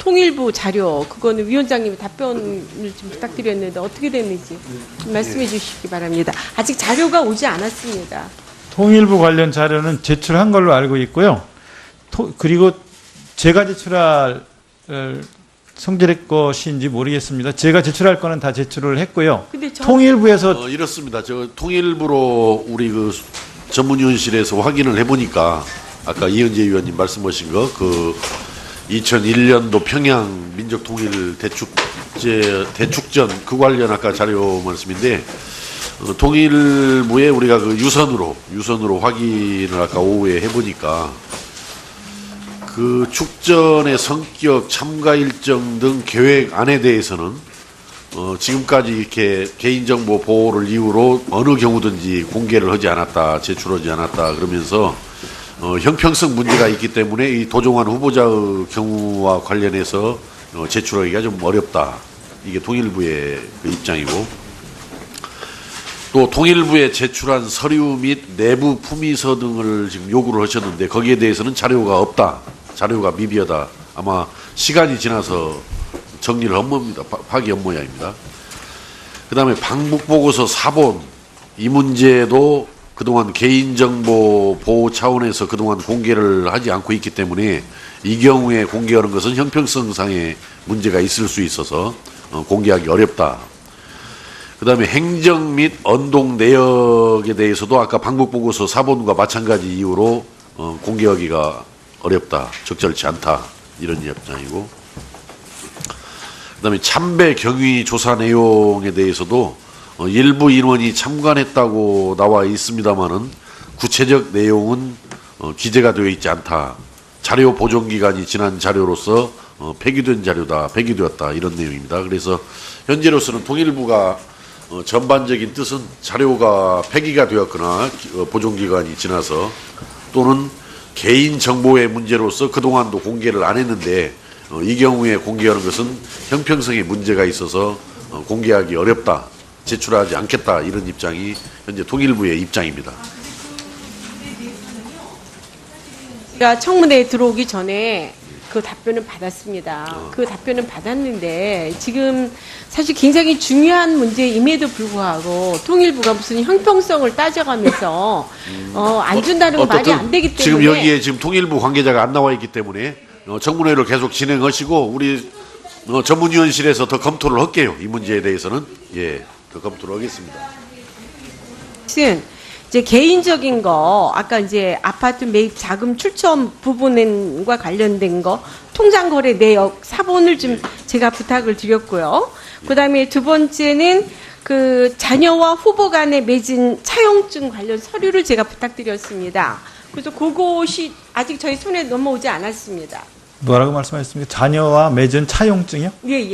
통일부 자료 그거는 위원장님이 답변을 좀 부탁드렸는데 어떻게 됐는지 좀 말씀해 주시기 바랍니다. 아직 자료가 오지 않았습니다. 통일부 관련 자료는 제출한 걸로 알고 있고요. 그리고 제가 제출할 성질의 것인지 모르겠습니다. 제가 제출할 거는 다 제출을 했고요. 근데 통일부에서 이렇습니다. 저 통일부로 우리 그 전문위원실에서 확인을 해보니까 아까 이현재 의원님 말씀하신 거 그 2001년도 평양 민족통일 대축전 그 관련 아까 자료 말씀인데 통일부에 우리가 그 유선으로 확인을 아까 오후에 해보니까 그 축전의 성격, 참가 일정 등 계획 안에 대해서는 지금까지 이렇게 개인정보 보호를 이유로 어느 경우든지 공개를 하지 않았다, 제출하지 않았다 그러면서 형평성 문제가 있기 때문에 이 도종환 후보자의 경우와 관련해서 제출하기가 좀 어렵다. 이게 통일부의 그 입장이고 또 통일부에 제출한 서류 및 내부 품위서 등을 지금 요구를 하셨는데 거기에 대해서는 자료가 없다. 자료가 미비하다. 아마 시간이 지나서 정리를 파기한 모양입니다. 그 다음에 방북보고서 사본 이 문제도 그동안 개인정보 보호 차원에서 그동안 공개를 하지 않고 있기 때문에 이 경우에 공개하는 것은 형평성상의 문제가 있을 수 있어서 공개하기 어렵다. 그 다음에 행정 및 언동 내역에 대해서도 아까 방북보고서 사본과 마찬가지 이유로 공개하기가 어렵다. 적절치 않다. 이런 입장이고 그 다음에 참배 경위 조사 내용에 대해서도 일부 인원이 참관했다고 나와 있습니다만은 구체적 내용은 기재가 되어 있지 않다. 자료 보존 기간이 지난 자료로서 폐기된 자료다, 폐기되었다 이런 내용입니다. 그래서 현재로서는 통일부가 전반적인 뜻은 자료가 폐기가 되었거나 보존 기간이 지나서 또는 개인 정보의 문제로서 그동안도 공개를 안 했는데 이 경우에 공개하는 것은 형평성에 문제가 있어서 공개하기 어렵다. 제출하지 않겠다 이런 입장이 현재 통일부의 입장입니다. 제가 청문회에 들어오기 전에 그 답변을 받았습니다. 그 답변을 받았는데 지금 사실 굉장히 중요한 문제임에도 불구하고 통일부가 무슨 형평성을 따져가면서 안 준다는 건 말이 안 되기 때문에 지금 여기에 지금 통일부 관계자가 안 나와 있기 때문에 청문회를 계속 진행하시고 우리 전문위원실에서 더 검토를 할게요. 이 문제에 대해서는 더 검토를 하겠습니다. 이제 개인적인 거 아까 이제 아파트 매입 자금 출처 부분과 관련된 거 통장 거래 내역 사본을 좀 제가 부탁을 드렸고요. 그다음에 두 번째는 그 자녀와 후보 간에 맺은 차용증 관련 서류를 제가 부탁드렸습니다. 그래서 그것이 아직 저희 손에 넘어오지 않았습니다. 뭐라고 말씀하셨습니까? 자녀와 맺은 차용증이요? 예.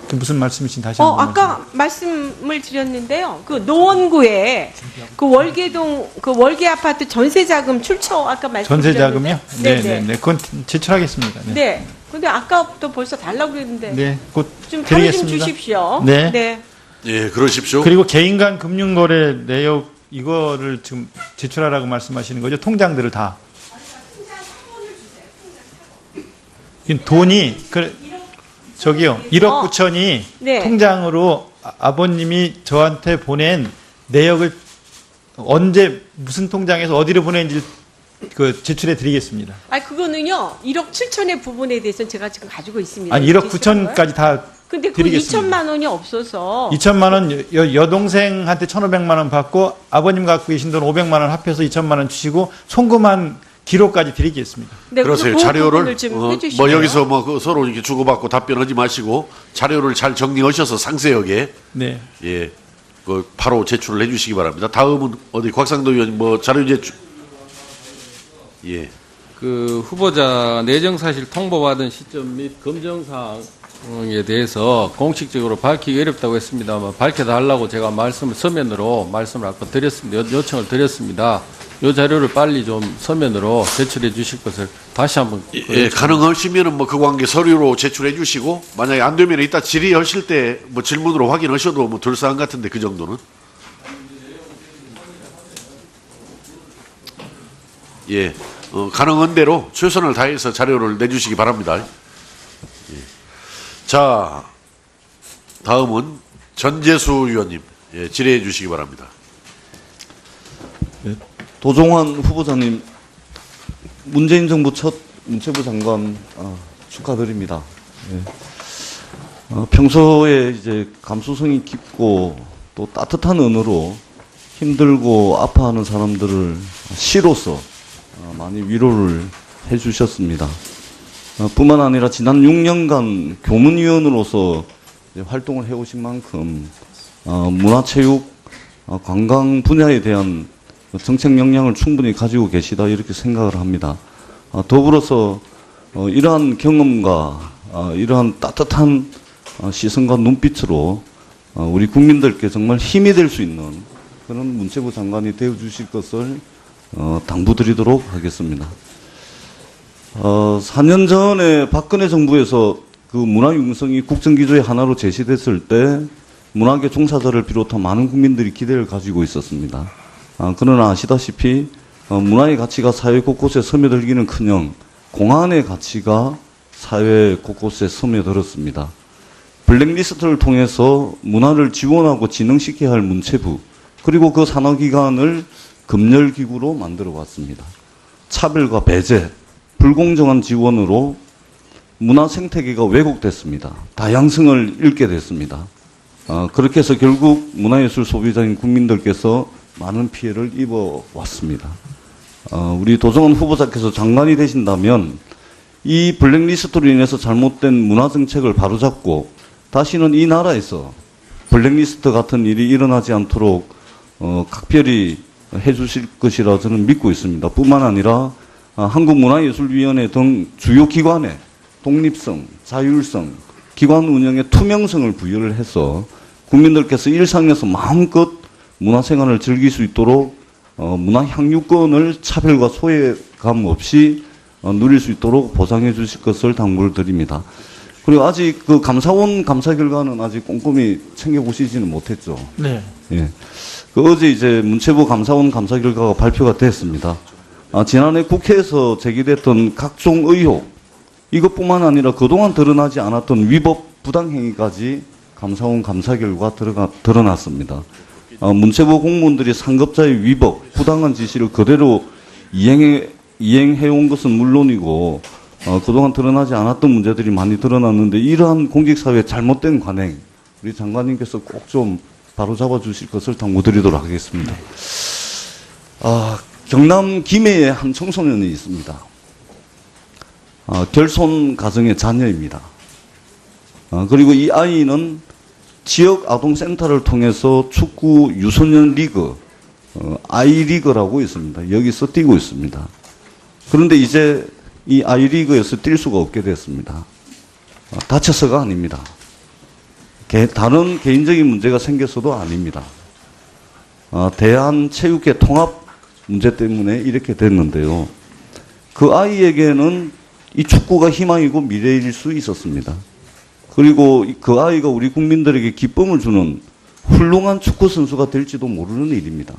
그 무슨 말씀이신 다시 한번 아까 말씀을 드렸는데요. 그 노원구에 그 월계동 그 월계 아파트 전세자금 출처 아까 말씀드렸는데 전세자금이요? 네. 그건 제출하겠습니다. 네. 근데 아까부터 벌써 달라고 그랬는데. 네, 곧 좀 답을 좀 드리겠습니다. 주십시오. 네. 예, 그러십시오. 그리고 개인 간 금융거래 내역 이거를 지금 제출하라고 말씀하시는 거죠? 통장들을 다. 돈이 저기요 1억 9천이 네. 통장으로 아버님이 저한테 보낸 내역을 언제 무슨 통장에서 어디로 보낸지 그 제출해 드리겠습니다. 그거는요 1억 7천의 부분에 대해서는 제가 지금 가지고 있습니다. 아니 1억 9천까지 다 근데 그 드리겠습니다. 2천만 원이 없어서 2천만 원 여동생한테 1,500만 원 받고 아버님 갖고 계신 돈 500만 원 합해서 2천만 원 주시고 송금한 기록까지 드리겠습니다. 네, 그러세요. 그 자료를 좀 해주시고요. 여기서 그 서로 이렇게 주고받고 답변하지 마시고 자료를 잘 정리하셔서 상세하게 네. 그 바로 제출을 해주시기 바랍니다. 다음은 어디 곽상도 의원님 자료 제출. 그 후보자 내정사실 통보받은 시점 및 검증사항에 대해서 공식적으로 밝히기 어렵다고 했습니다만 밝혀달라고 제가 서면으로 말씀을 아까 드렸습니다. 요청을 드렸습니다. 이 자료를 빨리 좀 서면으로 제출해 주실 것을 다시 한번. 가능하시면은 그 관계 서류로 제출해 주시고 만약에 안 되면 이따 질의하실 때 질문으로 확인하셔도 될 사안 같은데 그 정도는. 가능한 대로 최선을 다해서 자료를 내주시기 바랍니다. 자, 다음은 전재수 의원님 질의해 주시기 바랍니다. 도종환 후보자님, 문재인 정부 첫 문체부 장관 축하드립니다. 평소에 이제 감수성이 깊고 또 따뜻한 언어로 힘들고 아파하는 사람들을 시로서 많이 위로를 해주셨습니다. 뿐만 아니라 지난 6년간 교문위원으로서 활동을 해오신 만큼 문화체육, 관광 분야에 대한 정책 역량을 충분히 가지고 계시다 이렇게 생각을 합니다. 더불어서 이러한 경험과 이러한 따뜻한 시선과 눈빛으로 우리 국민들께 정말 힘이 될 수 있는 그런 문체부 장관이 되어 주실 것을 당부드리도록 하겠습니다. 4년 전에 박근혜 정부에서 그 문화융성이 국정기조의 하나로 제시됐을 때 문화계 종사자를 비롯한 많은 국민들이 기대를 가지고 있었습니다. 그러나 아시다시피 문화의 가치가 사회 곳곳에 스며들기는커녕 공안의 가치가 사회 곳곳에 스며들었습니다. 블랙리스트를 통해서 문화를 지원하고 진흥시켜야 할 문체부, 그리고 그 산하기관을 검열기구로 만들어 왔습니다. 차별과 배제, 불공정한 지원으로 문화 생태계가 왜곡됐습니다. 다양성을 잃게 됐습니다. 그렇게 해서 결국 문화예술 소비자인 국민들께서 많은 피해를 입어왔습니다. 우리 도정원 후보자께서 장관이 되신다면 이 블랙리스트로 인해서 잘못된 문화정책을 바로잡고 다시는 이 나라에서 블랙리스트 같은 일이 일어나지 않도록 각별히 해주실 것이라 저는 믿고 있습니다. 뿐만 아니라 한국문화예술위원회 등 주요 기관의 독립성, 자율성, 기관 운영의 투명성을 부여를 해서 국민들께서 일상에서 마음껏 문화생활을 즐길 수 있도록 문화 향유권을 차별과 소외감 없이 누릴 수 있도록 보장해 주실 것을 당부를 드립니다. 그리고 아직 그 감사원 감사 결과는 아직 꼼꼼히 챙겨보시지는 못했죠. 네. 예. 어제 이제 문체부 감사원 감사 결과가 발표가 됐습니다. 지난해 국회에서 제기됐던 각종 의혹, 이것뿐만 아니라 그동안 드러나지 않았던 위법 부당행위까지 감사원 감사 결과 드러났습니다. 문체부 공무원들이 상급자의 위법, 부당한 지시를 그대로 이행해온 것은 물론이고 그동안 드러나지 않았던 문제들이 많이 드러났는데 이러한 공직사회의 잘못된 관행, 우리 장관님께서 꼭 좀 바로잡아 주실 것을 당부드리도록 하겠습니다. 경남 김해에 한 청소년이 있습니다. 결손 가정의 자녀입니다. 그리고 이 아이는 지역 아동센터를 통해서 축구 유소년 리그, 아이리그라고 있습니다. 여기서 뛰고 있습니다. 그런데 이제 이 아이리그에서 뛸 수가 없게 됐습니다. 다쳐서가 아닙니다. 다른 개인적인 문제가 생겨서도 아닙니다. 대한체육회 통합 문제 때문에 이렇게 됐는데요. 그 아이에게는 이 축구가 희망이고 미래일 수 있었습니다. 그리고 그 아이가 우리 국민들에게 기쁨을 주는 훌륭한 축구 선수가 될지도 모르는 일입니다.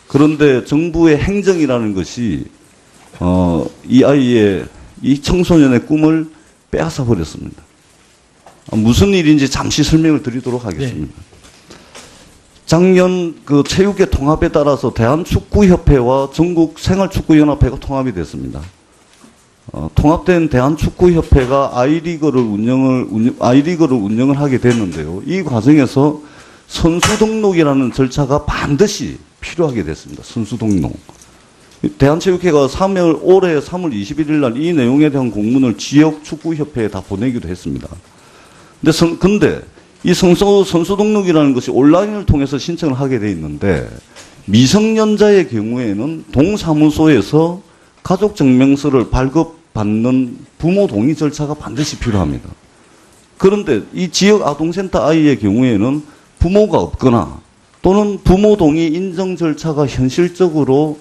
그런데 정부의 행정이라는 것이 이 아이의, 이 청소년의 꿈을 빼앗아 버렸습니다. 무슨 일인지 잠시 설명을 드리도록 하겠습니다. 네. 작년 그 체육회 통합에 따라서 대한축구협회와 전국생활축구연합회가 통합이 됐습니다. 통합된 대한축구협회가 아이리그를 운영을 하게 됐는데요. 이 과정에서 선수 등록이라는 절차가 반드시 필요하게 됐습니다. 선수 등록. 대한체육회가 올해 3월 21일 날 이 내용에 대한 공문을 지역축구협회에 다 보내기도 했습니다. 근데 이 선수 등록이라는 것이 온라인을 통해서 신청을 하게 돼 있는데 미성년자의 경우에는 동사무소에서 가족증명서를 발급받는 부모 동의 절차가 반드시 필요합니다. 그런데 이 지역 아동센터 아이의 경우에는 부모가 없거나 또는 부모 동의 인정 절차가 현실적으로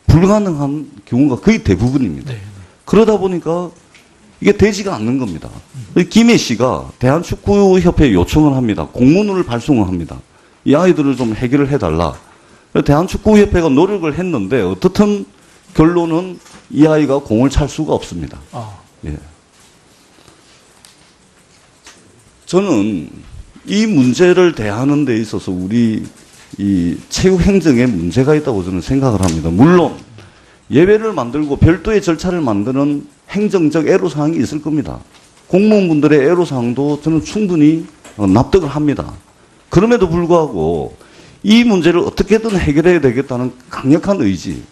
불가능한 경우가 거의 대부분입니다. 네. 그러다 보니까 이게 되지가 않는 겁니다. 김해시가 대한축구협회에 요청을 합니다. 공문을 발송을 합니다. 이 아이들을 좀 해결을 해달라. 대한축구협회가 노력을 했는데 어떻든 결론은 이 아이가 공을 찰 수가 없습니다. 예. 저는 이 문제를 대하는 데 있어서 우리 이 체육행정에 문제가 있다고 저는 생각을 합니다. 물론 예외를 만들고 별도의 절차를 만드는 행정적 애로사항이 있을 겁니다. 공무원분들의 애로사항도 저는 충분히 납득을 합니다. 그럼에도 불구하고 이 문제를 어떻게든 해결해야 되겠다는 강력한 의지를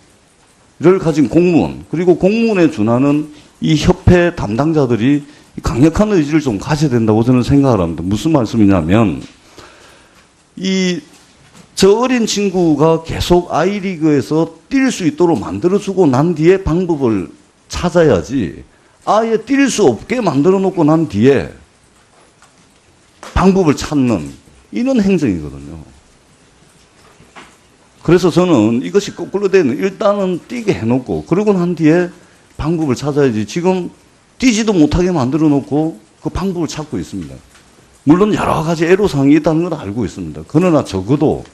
가진 공무원, 그리고 공무원에 준하는 이 협회 담당자들이 강력한 의지를 좀 가져야 된다고 저는 생각을 합니다. 무슨 말씀이냐면, 저 어린 친구가 계속 아이리그에서 뛸 수 있도록 만들어주고 난 뒤에 방법을 찾아야지, 아예 뛸 수 없게 만들어 놓고 난 뒤에 방법을 찾는 이런 행정이거든요. 그래서 저는 이것이 거꾸로 되는, 일단은 뛰게 해놓고 그러고 난 뒤에 방법을 찾아야지, 지금 뛰지도 못하게 만들어 놓고 그 방법을 찾고 있습니다. 물론 여러 가지 애로사항이 있다는 걸 알고 있습니다. 그러나 적어도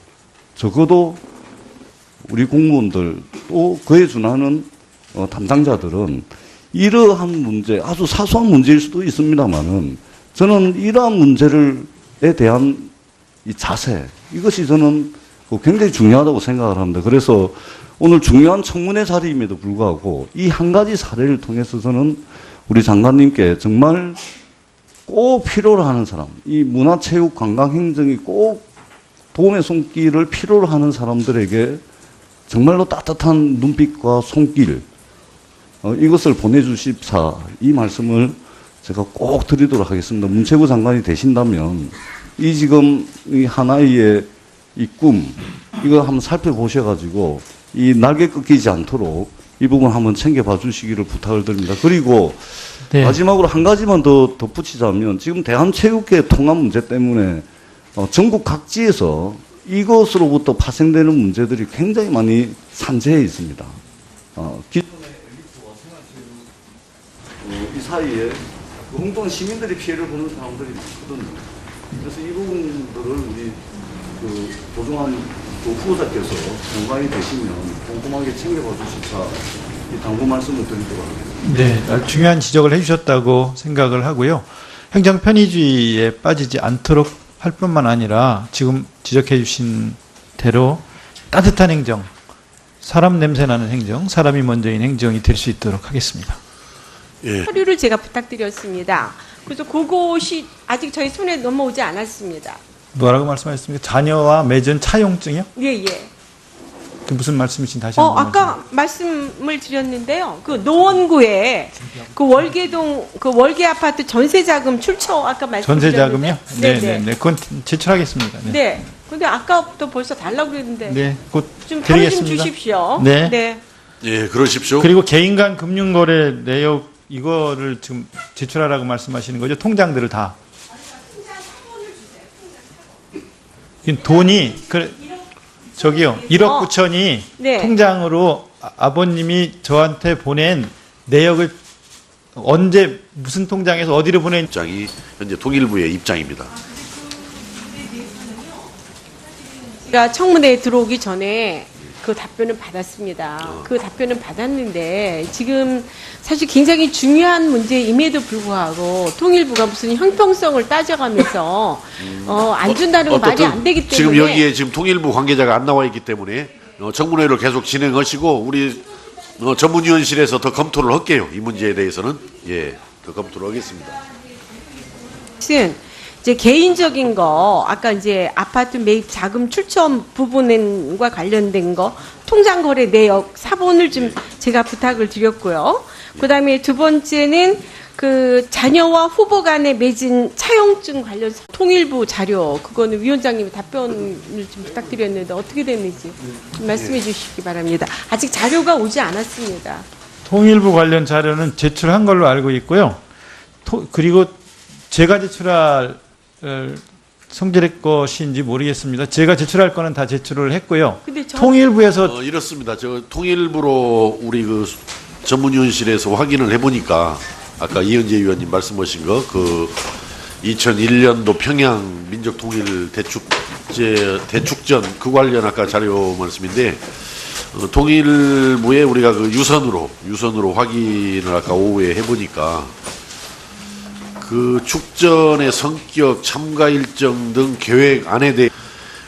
우리 공무원들 또 그에 준하는 담당자들은 이러한 문제, 아주 사소한 문제일 수도 있습니다만은, 저는 이러한 문제에 대한 이 자세, 이것이 저는 굉장히 중요하다고 생각을 합니다. 그래서 오늘 중요한 청문회 자리임에도 불구하고 이 한 가지 사례를 통해서 저는 우리 장관님께 정말 꼭 필요로 하는 사람, 이 문화체육관광행정이 꼭 도움의 손길을 필요로 하는 사람들에게 정말로 따뜻한 눈빛과 손길, 이것을 보내주십사, 이 말씀을 제가 꼭 드리도록 하겠습니다. 문체부 장관이 되신다면 이 지금 이 하나의 이 꿈, 이거 한번 살펴보셔가지고 이 날개 꺾이지 않도록 이 부분 한번 챙겨봐 주시기를 부탁을 드립니다. 그리고 네. 마지막으로 한 가지만 더 덧붙이자면, 지금 대한체육회 통합 문제 때문에 전국 각지에서 이것으로부터 파생되는 문제들이 굉장히 많이 산재해 있습니다. 기존의 엘리트와 생활체육 이 사이에 공동 시민들이 피해를 보는 사람들이 많거든요. 그래서 이 부분들을 우리 도종환 후보자께서 장관이 되시면 꼼꼼하게 챙겨봐 주십사, 이 당부 말씀을 드리도록 하겠습니다. 네, 아주 중요한 지적을 해주셨다고 생각을 하고요. 행정 편의주의에 빠지지 않도록 할 뿐만 아니라 지금 지적해 주신 대로 따뜻한 행정, 사람 냄새 나는 행정, 사람이 먼저인 행정이 될 수 있도록 하겠습니다. 예. 서류를 제가 부탁드렸습니다. 그래서 그것이 아직 저희 손에 넘어오지 않았습니다. 뭐라고 말씀하셨습니까? 자녀와 맺은 차용증이요? 예, 예. 그 무슨 말씀이신 다시 한번 아까 말씀을 드렸는데요. 그 노원구에 그 월계동 그 월계 아파트 전세자금 출처 아까 말씀드렸는데. 전세자금이요? 네, 네. 그건 제출하겠습니다. 네. 네. 근데 아까부터 벌써 달라고 그랬는데. 네, 곧 좀 바로 좀 드리겠습니다. 주십시오. 네. 네. 예, 그러십시오. 그리고 개인 간 금융거래 내역 이거를 지금 제출하라고 말씀하시는 거죠? 통장들을 다. 돈이 저기요 1억 9천이 네. 통장으로 아버님이 저한테 보낸 내역을 언제 무슨 통장에서 어디로 보낸 입장이 현재 통일부의 입장입니다. 제가 청문회에 들어오기 전에 그 답변을 받았습니다. 그 답변은 받았는데 지금 사실 굉장히 중요한 문제임에도 불구하고 통일부가 무슨 형평성을 따져가면서 안 준다는 건 말이 안 되기 때문에 지금 여기에 지금 통일부 관계자가 안 나와 있기 때문에 청문회를 계속 진행하시고 우리 전문위원실에서 더 검토를 할게요. 이 문제에 대해서는 더 검토를 하겠습니다. 이제 개인적인 거 아까 이제 아파트 매입 자금 출처 부분과 관련된 거 통장 거래 내역 사본을 좀 제가 부탁을 드렸고요. 그다음에 두 번째는 그 자녀와 후보 간에 맺은 차용증 관련 통일부 자료 그거는 위원장님이 답변을 좀 부탁드렸는데 어떻게 됐는지 좀 말씀해 주시기 바랍니다. 아직 자료가 오지 않았습니다. 통일부 관련 자료는 제출한 걸로 알고 있고요. 그리고 제가 제출할 성질의 것인지 모르겠습니다. 제가 제출할 거는 다 제출을 했고요. 근데 통일부에서 이렇습니다. 저 통일부로 우리 그 전문위원실에서 확인을 해보니까 아까 이현재 위원님 말씀하신 거 그 2001년도 평양 민족통일 대축전 그 관련 아까 자료 말씀인데 통일부에 우리가 그 유선으로 확인을 아까 오후에 해보니까 그 축전의 성격, 참가 일정 등 계획 안에 대해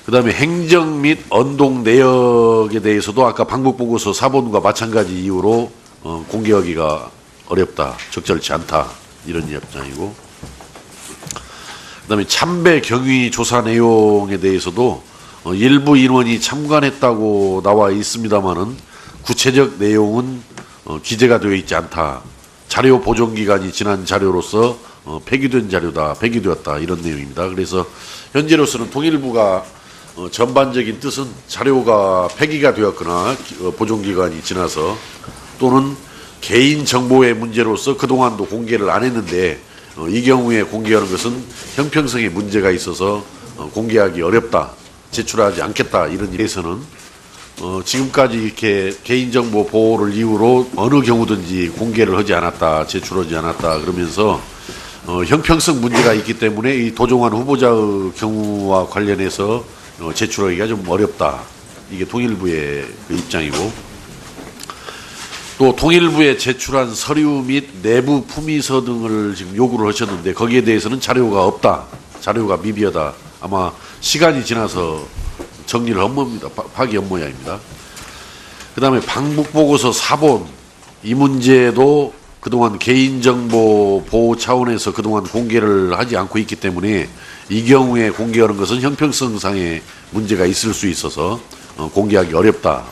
그다음에 행정 및 언동 내역에 대해서도 아까 방북보고서 4번과 마찬가지 이유로 공개하기가 어렵다, 적절치 않다 이런 입장이고, 그다음에 참배 경위 조사 내용에 대해서도 일부 인원이 참관했다고 나와 있습니다만은 구체적 내용은 기재가 되어 있지 않다. 자료 보존 기간이 지난 자료로서 폐기된 자료다, 폐기되었다 이런 내용입니다. 그래서 현재로서는 통일부가 전반적인 뜻은 자료가 폐기가 되었거나 보존 기간이 지나서 또는 개인 정보의 문제로서 그동안도 공개를 안 했는데 이 경우에 공개하는 것은 형평성에 문제가 있어서 공개하기 어렵다, 제출하지 않겠다 이런 일에서는 지금까지 이렇게 개인정보 보호를 이유로 어느 경우든지 공개를 하지 않았다, 제출하지 않았다 그러면서 형평성 문제가 있기 때문에 이 도종환 후보자의 경우와 관련해서 제출하기가 좀 어렵다. 이게 통일부의 그 입장이고, 또 통일부에 제출한 서류 및 내부 품위서 등을 지금 요구를 하셨는데 거기에 대해서는 자료가 없다, 자료가 미비하다, 아마 시간이 지나서 정리를 한 겁니다. 파기한 모양입니다. 그 다음에 방북보고서 4본 이 문제도 그동안 개인정보 보호 차원에서 그동안 공개를 하지 않고 있기 때문에 이 경우에 공개하는 것은 형평성상의 문제가 있을 수 있어서 공개하기 어렵다.